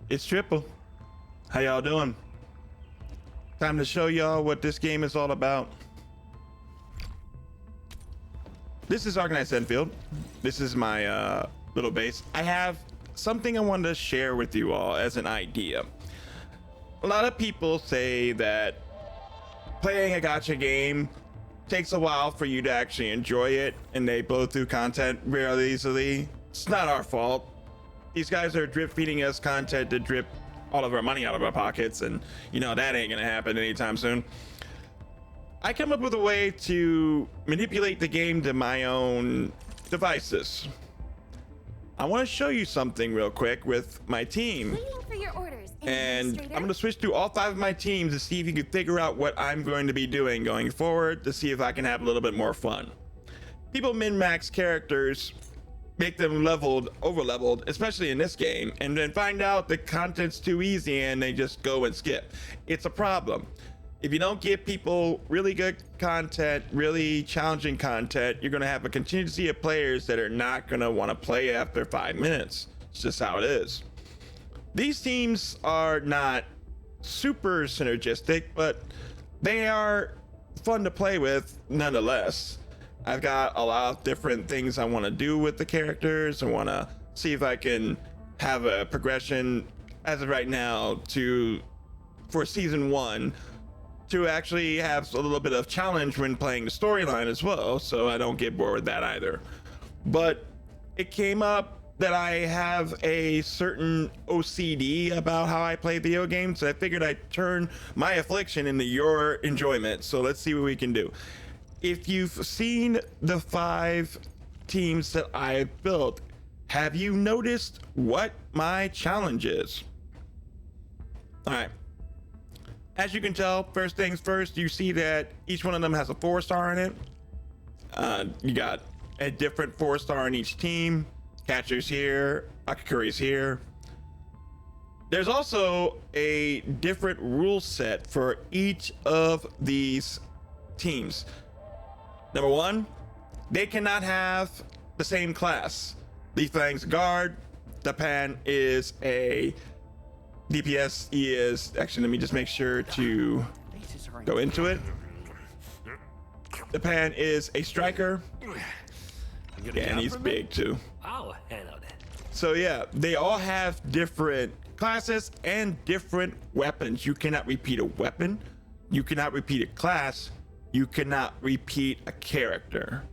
It's Triple. How y'all doing? Time to show y'all what this game is all about. This is Arknights Endfield. This is my little base. I have something I wanted to share with you all as an idea. A lot of people say that playing a gacha game takes a while for you to actually enjoy it, and they blow through content really easily. It's not our fault. These guys are drip feeding us content to drip all of our money out of our pockets, and you know that ain't gonna happen anytime soon. I come up with a way to manipulate the game to my own devices. I want to show you something real quick with my team. Waiting for your orders, And I'm going to switch through all 5 of my teams to see if you can figure out what I'm going to be doing going forward to see if I can have a little bit more fun. People min-max characters, make them leveled, over-leveled, especially in this game, and then find out the content's too easy and they just go and skip. It's a problem. If you don't give people really good content, really challenging content, you're going to have a contingency of players that are not going to want to play after 5 minutes. It's just how it is. These teams are not super synergistic, but they are fun to play with nonetheless. I've got a lot of different things I want to do with the characters. I want to see if I can have a progression as of right now for season 1 to actually have a little bit of challenge when playing the storyline as well, so I don't get bored with that either. But it came up that I have a certain OCD about how I play video games, so I figured I'd turn my affliction into your enjoyment. So let's see what we can do. If you've seen the 5 teams that I've built, have you noticed what my challenge is? All right. As you can tell, first things first, you see that each one of them has a 4-star in it. You got a different 4-star in each team. Catcher's here, Akakuri's here. There's also a different rule set for each of these teams. Number 1, they cannot have the same class. Leaf Fang's guard, the Pan is a DPS. Is actually, let me just make sure to go into it. The Pan is a striker. Yeah, and he's big too. I'll handle that. So yeah, they all have different classes and different weapons. You cannot repeat a weapon. You cannot repeat a class. You cannot repeat a character.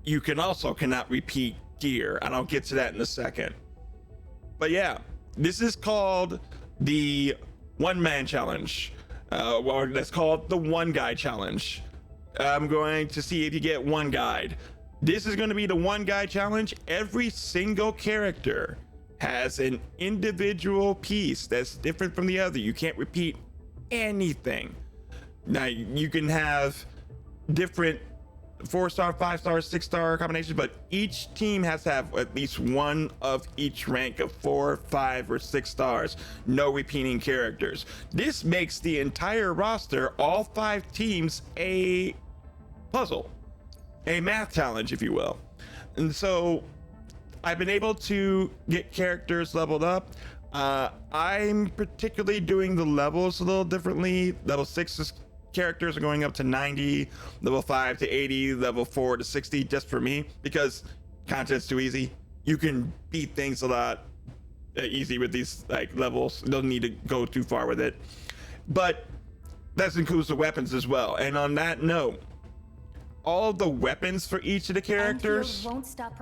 You cannot repeat gear. And I'll get to that in a second. But yeah, this is called the one-man challenge. Or that's called the one guide challenge. I'm going to see if you get one guide. This is going to be the one guide challenge. Every single character has an individual piece that's different from the other. You can't repeat anything. Now you can have different 4-star, 5-star, 6-star combinations, but each team has to have at least one of each rank of 4, 5, or 6 stars. No repeating characters. This makes the entire roster, all 5 teams, a puzzle, a math challenge, if you will. And so I've been able to get characters leveled up. I'm particularly doing the levels a little differently. Level 6 characters are going up to 90, level 5 to 80, level 4 to 60, just for me, because content's too easy. You can beat things a lot easy with these like levels. Don't need to go too far with it. But that includes the weapons as well. And on that note, all of the weapons for each of the characters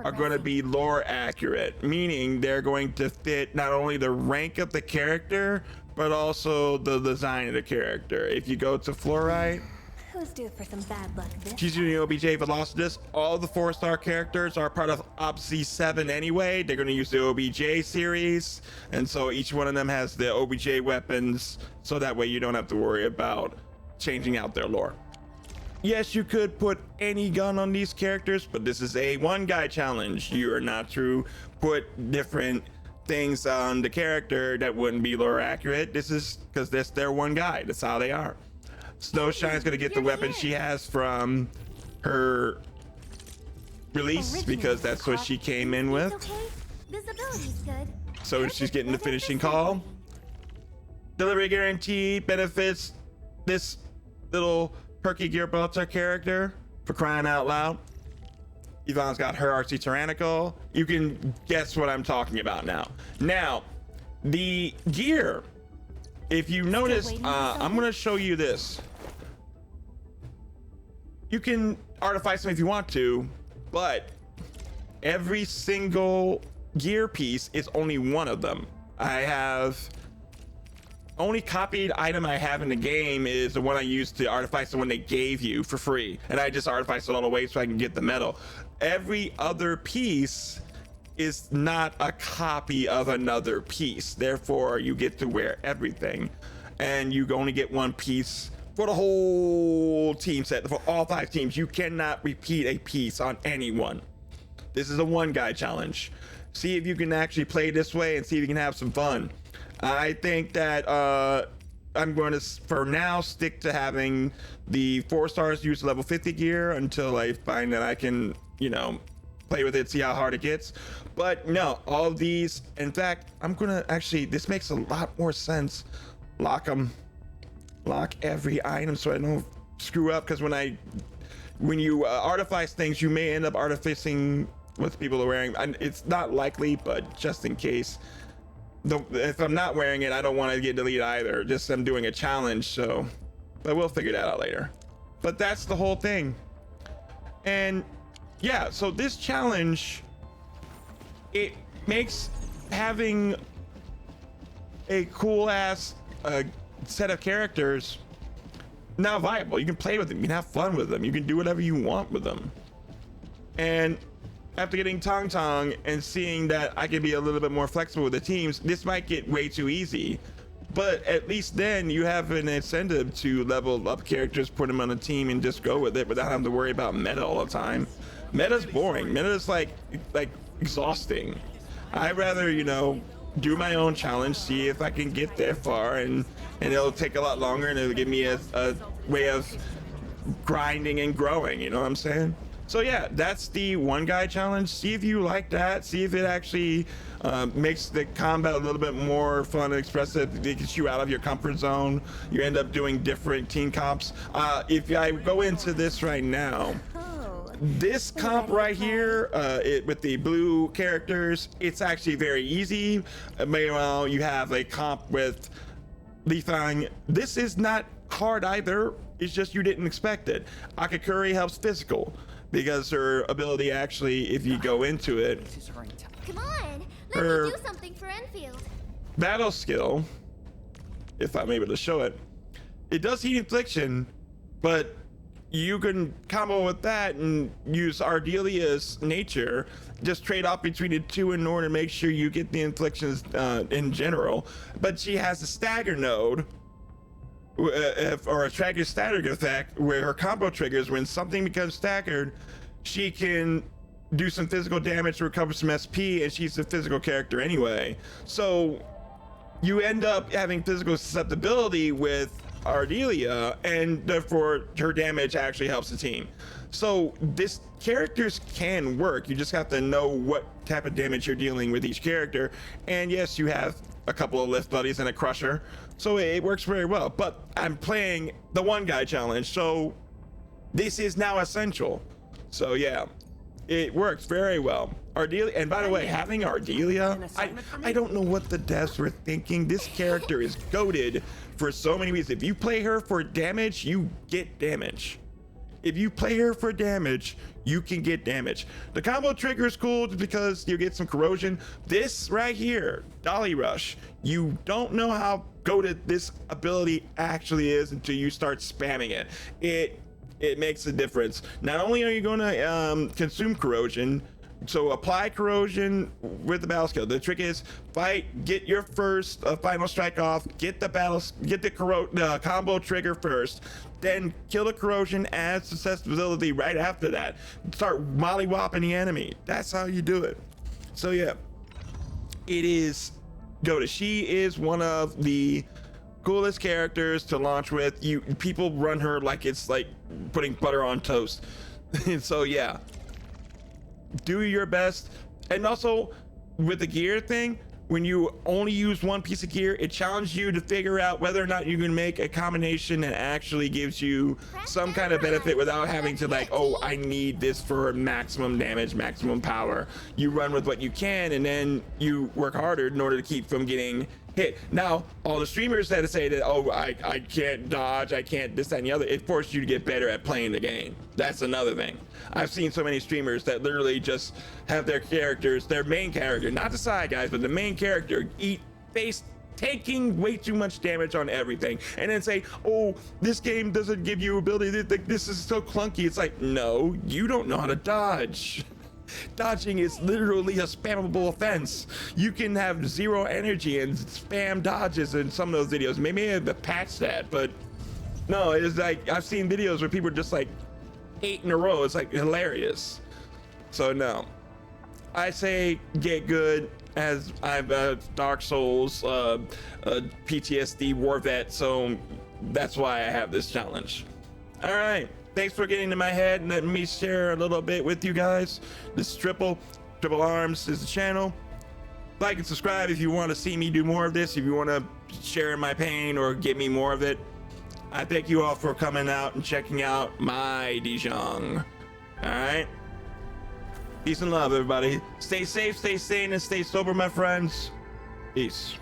are going to be lore accurate, meaning they're going to fit not only the rank of the character, but also the design of the character. If you go to Fluorite, Who's due for some bad luck this Chizuni OBJ Velocitus, all the 4-star characters are part of OBC 7 anyway. They're going to use the OBJ series, and so each one of them has the OBJ weapons, so that way you don't have to worry about changing out their lore. Yes, you could put any gun on these characters, but this is a one guy challenge. You are not to put different things on the character that wouldn't be lore accurate. This is because that's their one guy. That's how they are. Snowshine's gonna get the weapon she has from her release because that's what she came in with. Okay, visibility's good. So she's getting the finishing call. Delivery guarantee benefits this little perky gear belter character, for crying out loud. Yvonne's got her RC Tyrannical. You can guess what I'm talking about now. Now, the gear, if you notice, I'm gonna show you this. You can artifice them if you want to, but every single gear piece is only one of them. I have only copied item I have in the game is the one I used to artifice, the one they gave you for free, and I just artificed it all the way so I can get the medal. Every other piece is not a copy of another piece, therefore you get to wear everything, and you only get one piece for the whole team set. For all 5 teams, you cannot repeat a piece on anyone. This is a one guy challenge. See if you can actually play this way and see if you can have some fun. I think that I'm going to, for now, stick to having the 4 stars use level 50 gear until I find that I can, you know, play with it, see how hard it gets. But no, all of these, in fact, I'm gonna actually, this makes a lot more sense. Lock them, lock every item so I don't screw up, because when you artifice things, you may end up artificing what people are wearing. It's not likely, but just in case. If I'm not wearing it, I don't want to get deleted either. Just I'm doing a challenge, so, but we'll figure that out later. But that's the whole thing. And yeah, so this challenge, it makes having a cool ass set of characters now viable. You can play with them, you can have fun with them, you can do whatever you want with them. And after getting Tong Tong and seeing that I can be a little bit more flexible with the teams, this might get way too easy. But at least then you have an incentive to level up characters, put them on a team, and just go with it without having to worry about meta all the time. Meta's boring. Meta's like exhausting. I'd rather, you know, do my own challenge, see if I can get there far, and it'll take a lot longer, and it'll give me a way of grinding and growing, you know what I'm saying? So yeah, that's the one guy challenge. See if you like that. See if it actually makes the combat a little bit more fun and expressive. It gets you out of your comfort zone. You end up doing different team comps. If I go into this right now, this comp right here, with the blue characters, it's actually very easy. Meanwhile, you have a comp with Lifang. This is not hard either. It's just you didn't expect it. Akakuri helps physical, because her ability actually, if you go into it, Come on, let her me do something for Endfield. battle skill, if I'm able to show it, it does heat infliction, but you can combo with that and use Ardelia's nature, just trade off between the two in order to make sure you get the inflictions in general. But she has a stagger node, or a stagger static effect, where her combo triggers when something becomes staggered, she can do some physical damage to recover some SP, and she's a physical character anyway. So you end up having physical susceptibility with Ardelia, and therefore her damage actually helps the team. So this characters can work. You just have to know what type of damage you're dealing with each character. And yes, you have a couple of lift buddies and a crusher, so it works very well. But I'm playing the one guy challenge, so this is now essential. So yeah, it works very well. Ardelia, and by the way, having Ardelia, I don't know what the devs were thinking. This character is goated for so many reasons. If you play her for damage, you get damage. If you play her for damage, you can get damage. The combo trigger is cool just because you get some corrosion. This right here, Dolly Rush, you don't know how goated this ability actually is until you start spamming it. It makes a difference. Not only are you going to consume corrosion, so apply corrosion with the battle skill. The trick is fight, get your first final strike off, get the combo trigger first, then kill the corrosion, add susceptibility right after that. Start mollywopping the enemy. That's how you do it. So yeah, it is goated. She is one of the coolest characters to launch with. People run her like it's like putting butter on toast. So yeah, do your best. And also with the gear thing, when you only use one piece of gear, it challenges you to figure out whether or not you can make a combination that actually gives you some kind of benefit without having to like, oh, I need this for maximum damage, maximum power. You run with what you can, and then you work harder in order to keep from getting hit. Now, all the streamers that say that, oh, I can't dodge, I can't this, that, and the other, it forces you to get better at playing the game. That's another thing. I've seen so many streamers that literally just have their characters, their main character, not the side guys, but the main character, taking way too much damage on everything, and then say, oh, this game doesn't give you ability, this is so clunky. It's like, no, you don't know how to dodge. Dodging is literally a spammable offense. You can have 0 energy and spam dodges in some of those videos. Maybe I have patched that, but no, it's like I've seen videos where people are just like 8 in a row. It's like hilarious. So no, I say get good. As I've Dark Souls, PTSD war vet, so that's why I have this challenge. All right. Thanks for getting to my head and letting me share a little bit with you guys. This is Triple Arms is the channel. Like and subscribe if you want to see me do more of this, if you want to share my pain or get me more of it. I thank you all for coming out and checking out my Dijon. All right. Peace and love, everybody. Stay safe, stay sane, and stay sober, my friends. Peace.